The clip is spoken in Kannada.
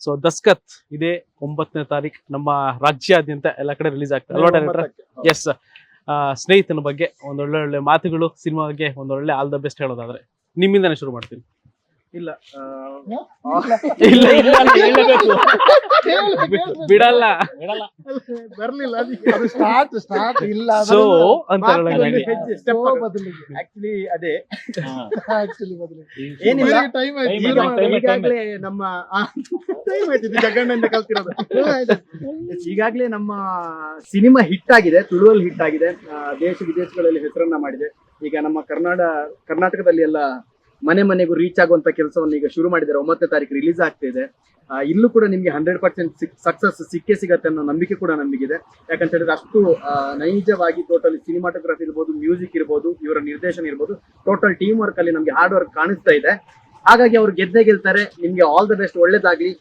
ಸೊ ದಸ್ಕತ್ ಇದೇ 9ನೇ ತಾರೀಕು ನಮ್ಮ ರಾಜ್ಯಾದ್ಯಂತ ಎಲ್ಲ ಕಡೆ ರಿಲೀಸ್ ಆಗ್ತದೆ ಅಲ್ವಾ ಡೈರೆಕ್ಟರ್? ಎಸ್. ಸ್ನೇಹಿತನ ಬಗ್ಗೆ ಒಂದೊಳ್ಳೆ ಮಾತುಗಳು, ಸಿನಿಮಾ ಬಗ್ಗೆ ಒಂದೊಳ್ಳೆ ಆಲ್ ದ ಬೆಸ್ಟ್ ಹೇಳೋದಾದ್ರೆ ನಿಮ್ಮಿಂದಾನೆ ಶುರು ಮಾಡ್ತೀನಿ. ಇಲ್ಲ ಇಲ್ಲ ಇಲ್ಲ ಅಂತ ಹೇಳಬೇಕು. ಬಿಡಲ್ಲ. ಬರ್ಲಿಲ್ಲ ಅದು ಸ್ಟಾರ್ಟ್ ಇಲ್ಲ ಸೊ ಅಂತ ಹೇಳೋದಾಗಿ ಆಕ್ಚುಲಿ ಅದೇ ಏನಿಲ್ಲ ಈಗಾಗ್ಲೇ ನಮ್ಮ ಜಗಣ್ಣಿಂದ ಕಲ್ತಿರೋದು. ಈಗಾಗ್ಲೇ ನಮ್ಮ ಸಿನಿಮಾ ಹಿಟ್ ಆಗಿದೆ, ತುಳುವಲ್ಲಿ ಹಿಟ್ ಆಗಿದೆ, ದೇಶ ವಿದೇಶಗಳಲ್ಲಿ ಹೆಸರನ್ನ ಮಾಡಿದೆ. ಈಗ ನಮ್ಮ ಕರ್ನಾಟಕದಲ್ಲಿ ಎಲ್ಲ ಮನೆಗೂ ರೀಚ್ ಆಗುವಂತ ಕೆಲಸವನ್ನು ಈಗ ಶುರು ಮಾಡಿದ್ದಾರೆ. 9ನೇ ತಾರೀಕು ರಿಲೀಸ್ ಆಗ್ತಿದೆ. ಇಲ್ಲೂ ಕೂಡ ನಿಮ್ಗೆ 100% ಸಕ್ಸಸ್ ಸಿಕ್ಕೇ ಅನ್ನೋ ನಂಬಿಕೆ ಕೂಡ ನಮಗಿದೆ. ಯಾಕಂತ ಹೇಳಿದ್ರೆ ಅಷ್ಟು ನೈಜವಾಗಿ ಟೋಟಲ್ ಸಿನಿಮಾಟೋಗ್ರಫಿ ಇರ್ಬೋದು, ಮ್ಯೂಸಿಕ್ ಇರ್ಬೋದು, ಇವರ ನಿರ್ದೇಶನ ಇರ್ಬೋದು, ಟೋಟಲ್ ಟೀಮ್ ವರ್ಕ್ ಅಲ್ಲಿ ನಮ್ಗೆ ಹಾರ್ಡ್ ವರ್ಕ್ ಕಾಣಿಸ್ತಾ ಇದೆ. ಹಾಗಾಗಿ ಅವ್ರು ಗೆದ್ದೇ ಗೆಲ್ತಾರೆ. ನಿಮ್ಗೆ ಆಲ್ ದ ಬೆಸ್ಟ್, ಒಳ್ಳೇದಾಗ್ಲಿ.